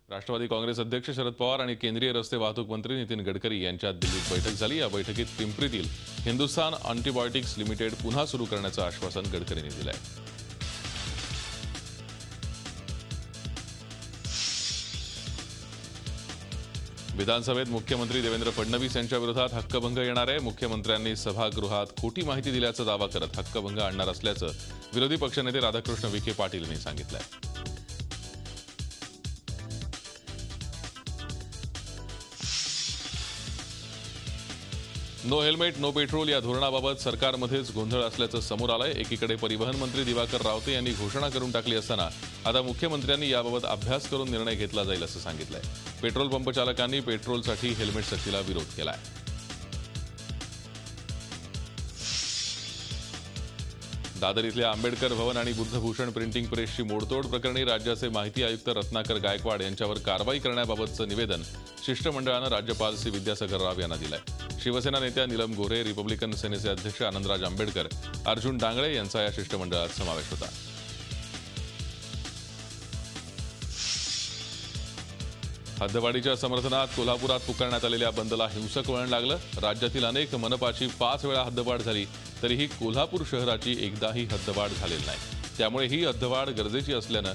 राष्ट्रवादी काँग्रेस अध्यक्ष शरद पवार आणि केंद्रीय रस्ते वाहतूक मंत्री नितीन गडकरी यांच्यात दिल्लीत बैठक झाली। या बैठकीत पिंपरीतील हिंदुस्थान अँटीबायोटिक्स लिमिटेड पुन्हा सुरू करण्याचं आश्वासन गडकरींनी दिलं आहे। विधानसभेत मुख्यमंत्री देवेंद्र फडणवीस यांच्या विरोधात हक्कभंग येणार आहे। मुख्यमंत्र्यांनी सभागृहात खोटी माहिती दिल्याचा दावा करत हक्कभंग आणणार असल्याचं विरोधी पक्षनेते राधाकृष्ण विखे पाटील यांनी सांगितलंय। नो हेल्मेट नो पेट्रोल या धोरणाबाबत सरकारमध्येच गोंधळ असल्याचं समोर आलंय। एकीकडे परिवहन मंत्री दिवाकर रावते यांनी घोषणा करून टाकली असताना आता मुख्यमंत्र्यांनी याबाबत अभ्यास करून निर्णय घेतला जाईल असं सांगितलंय। पेट्रोल पंप चालकांनी पेट्रोलसाठी हेल्मेट सक्तीला विरोध केलाय। दादर इथल्या आंबेडकर भवन आणि बुद्धभूषण प्रिंटिंग प्रेसची मोडतोड प्रकरणी राज्याचे माहिती आयुक्त रत्नाकर गायकवाड यांच्यावर कारवाई करण्याबाबतचं निवेदन शिष्टमंडळानं राज्यपाल सी विद्यासागर राव यांना दिलंय। शिवसेना नेत्या नीलम गोऱ्हे, रिपब्लिकन सेनेचे अध्यक्ष आनंदराज आंबेडकर, अर्जुन डांगळे यांचा या शिष्टमंडळात समावेश होता। हद्दवाढीच्या समर्थनात कोल्हापुरात पुकारण्यात आलेल्या बंदला हिंसक वळण लागलं। राज्यातील अनेक मनपाची 5 वेळा हद्दवाढ झाली तरीही कोल्हापूर शहराची एकदाही हद्दवाढ झालेली नाही। त्यामुळे ही हद्दवाढ गरजेची असल्यानं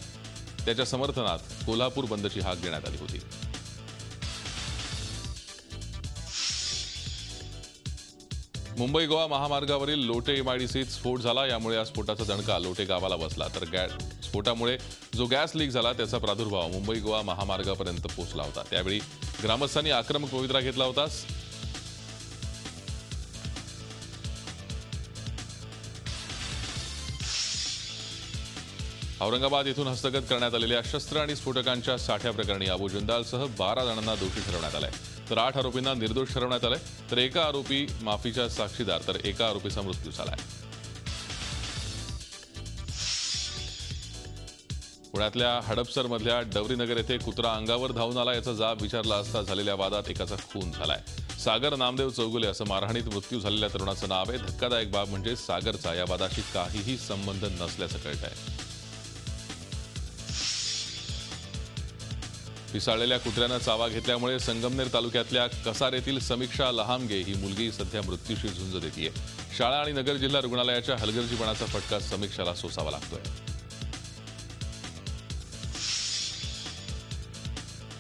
त्याच्या समर्थनात कोल्हापूर बंदची हाक देण्यात आली होती। मुंबई गोवा महामार्गावरील लोटे एमआयडीसीत स्फोट झाला। यामुळे या स्फोटाचा दणका लोटे गावाला बसला तर स्फोटामुळे जो गॅस लीक झाला त्याचा प्रादुर्भाव मुंबई गोवा महामार्गापर्यंत पोहोचला होता। त्यावेळी ग्रामस्थांनी आक्रमक पवित्रा घेतला होता। औरंगाबाद येथून हस्तगत करण्यात आलेल्या शस्त्र आणि स्फोटकांच्या साठ्याप्रकरणी अबू जिंदालसह 12 जणांना दोषी ठरवण्यात आलंय तर 8 आरोपींना निर्दोष ठरवण्यात आलंय तर एका आरोपी माफीचा साक्षीदार तर एका आरोपीचा मृत्यू झालाय। पुण्यातल्या हडपसरमधल्या डवरीनगर येथे कुत्रा अंगावर धावून आला याचा जाब विचारला असता झालेल्या वादात एकाचा खून झालाय। सागर नामदेव चौगुले असं मारहाणीत मृत्यू झालेल्या तरुणाचं नाव आहे। धक्कादायक बाब म्हणजे सागरचा या वादाशी काहीही संबंध नसल्याचं कळतंय। पिसाळलेल्या कुत्र्यानं चावा घेतल्यामुळे संगमनेर तालुक्यातल्या कसारेतील समीक्षा लहामगे ही मुलगी सध्या मृत्यूशी झुंज देतीये। शाळा आणि नगर जिल्हा रुग्णालयाच्या हलगर्जीपणाचा फटका समीक्षाला सोसावा लागतोय।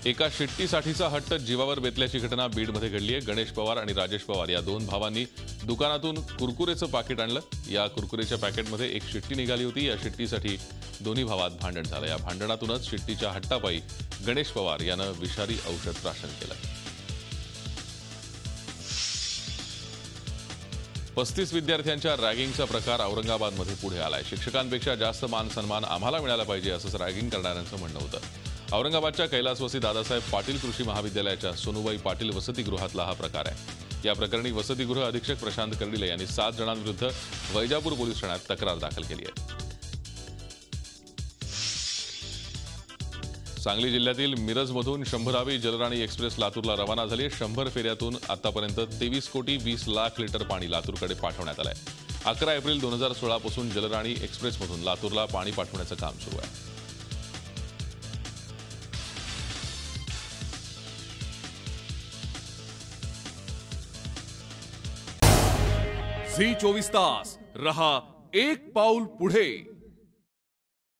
एका शिट्टीसाठीचा हट्ट जीवावर बेतल्याची घटना बीडमध्ये घडली आहे। गणेश पवार आणि राजेश पवार या 2 भावांनी दुकानातून कुरकुरेचं पाकिट आणलं। या कुरकुरेच्या पॅकेटमध्ये एक शिट्टी निघाली होती। या शिट्टीसाठी दोन्ही भावात भांडण झालं। या भांडणातूनच शिट्टीच्या हट्टापायी गणेश पवार यानं विषारी औषध प्राशन केलं। 35 विद्यार्थ्यांच्या रॅगिंगचा प्रकार औरंगाबादमध्ये पुढे आलाय। शिक्षकांपेक्षा जास्त मान सन्मान आम्हाला मिळाला पाहिजे असं रॅगिंग करणाऱ्यांचं म्हणणं होतं। औरंगाबादच्या कैलासवासी दादासाहेब पाटील कृषी महाविद्यालयाच्या सोनूबाई पाटील वसतिगृहातला हा प्रकार आहे। या प्रकरणी वसतिगृह अधीक्षक प्रशांत कर्डिले यांनी 7 जणांविरुद्ध वैजापूर पोलीस ठाण्यात तक्रार दाखल केली आहे। सांगली जिल्ह्यातील मिरजमधून 100वी जलराणी एक्सप्रेस लातूरला रवाना झाली। 100 फेऱ्यातून आतापर्यंत 23 कोटी 20 लाख लिटर पाणी लातूरकडे पाठवण्यात आलंय। 11 एप्रिल 2016 पासून जलराणी एक्सप्रेसमधून लातूरला पाणी पाठवण्याचं काम सुरू आहे। झी 24 तास रहा एक पाऊल पुढे।